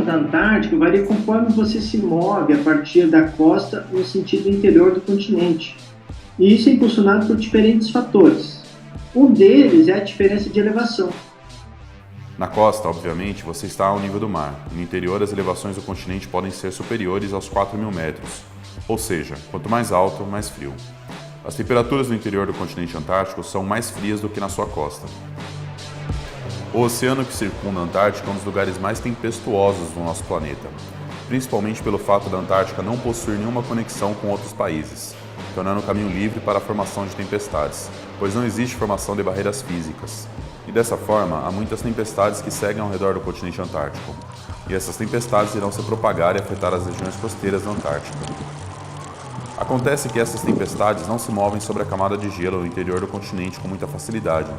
da Antártica varia conforme você se move a partir da costa no sentido interior do continente. E isso é impulsionado por diferentes fatores. Um deles é a diferença de elevação. Na costa, obviamente, você está ao nível do mar. No interior, as elevações do continente podem ser superiores aos 4.000 metros. Ou seja, quanto mais alto, mais frio. As temperaturas no interior do continente antártico são mais frias do que na sua costa. O oceano que circunda a Antártica é um dos lugares mais tempestuosos do nosso planeta, principalmente pelo fato da Antártica não possuir nenhuma conexão com outros países, tornando o caminho livre para a formação de tempestades, pois não existe formação de barreiras físicas. E dessa forma, há muitas tempestades que seguem ao redor do continente antártico, e essas tempestades irão se propagar e afetar as regiões costeiras da Antártica. Acontece que essas tempestades não se movem sobre a camada de gelo no interior do continente com muita facilidade,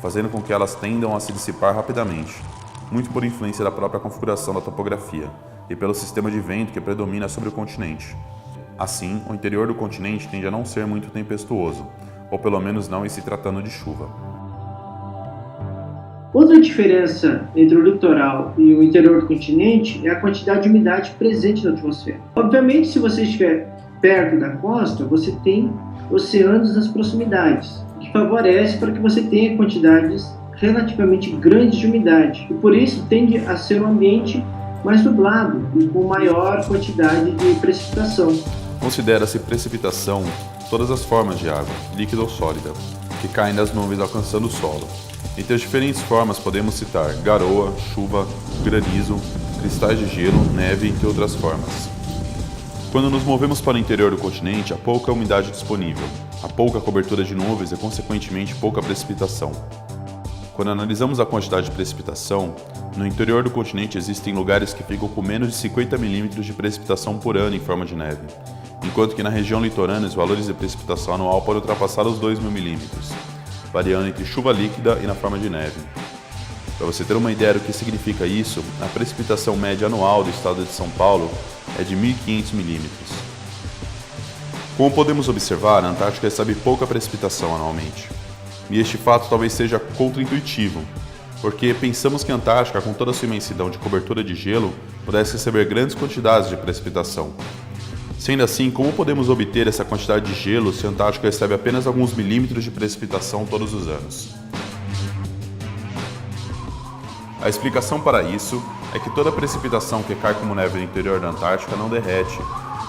fazendo com que elas tendam a se dissipar rapidamente, muito por influência da própria configuração da topografia e pelo sistema de vento que predomina sobre o continente. Assim, o interior do continente tende a não ser muito tempestuoso, ou pelo menos não em se tratando de chuva. Outra diferença entre o litoral e o interior do continente é a quantidade de umidade presente na atmosfera. Obviamente, se você estiver perto da costa, você tem oceanos nas proximidades, o que favorece para que você tenha quantidades relativamente grandes de umidade, e por isso tende a ser um ambiente mais nublado e com maior quantidade de precipitação. Considera-se precipitação todas as formas de água, líquida ou sólida, que caem das nuvens alcançando o solo. Entre as diferentes formas podemos citar garoa, chuva, granizo, cristais de gelo, neve, entre outras formas. Quando nos movemos para o interior do continente, há pouca umidade disponível, há pouca cobertura de nuvens e, consequentemente, pouca precipitação. Quando analisamos a quantidade de precipitação, no interior do continente existem lugares que ficam com menos de 50 milímetros de precipitação por ano em forma de neve, enquanto que na região litorânea os valores de precipitação anual podem ultrapassar os 2.000 milímetros, variando entre chuva líquida e na forma de neve. Para você ter uma ideia do que significa isso, a precipitação média anual do estado de São Paulo é de 1.500 milímetros. Como podemos observar, a Antártica recebe pouca precipitação anualmente. E este fato talvez seja contraintuitivo, porque pensamos que a Antártica, com toda a sua imensidão de cobertura de gelo, pudesse receber grandes quantidades de precipitação. Sendo assim, como podemos obter essa quantidade de gelo se a Antártica recebe apenas alguns milímetros de precipitação todos os anos? A explicação para isso é que toda a precipitação que cai como neve no interior da Antártica não derrete.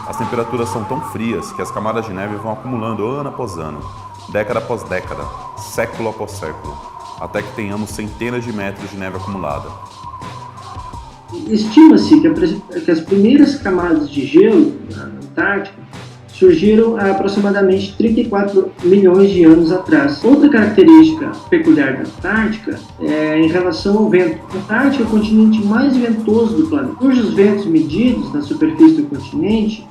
As temperaturas são tão frias que as camadas de neve vão acumulando ano após ano, década após década, século após século, até que tenhamos centenas de metros de neve acumulada. Estima-se que as primeiras camadas de gelo na Antártica surgiram há aproximadamente 34 milhões de anos atrás. Outra característica peculiar da Antártica é em relação ao vento. A Antártica é o continente mais ventoso do planeta, cujos ventos medidos na superfície do continente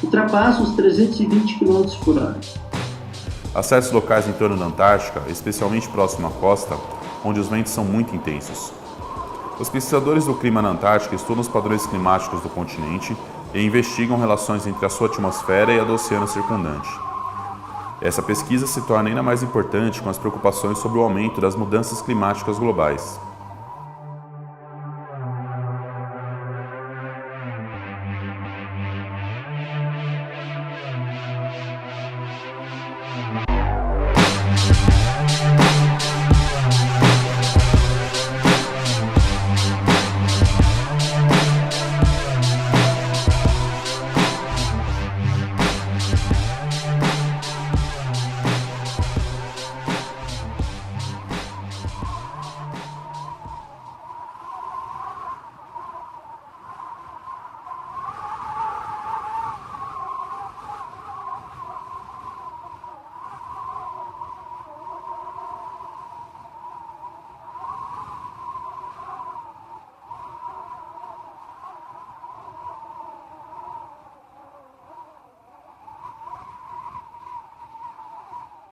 ultrapassam os 320 km por hora. Há certos locais em torno da Antártica, especialmente próximo à costa, onde os ventos são muito intensos. Os pesquisadores do clima na Antártica estudam os padrões climáticos do continente e investigam relações entre a sua atmosfera e a do oceano circundante. Essa pesquisa se torna ainda mais importante com as preocupações sobre o aumento das mudanças climáticas globais.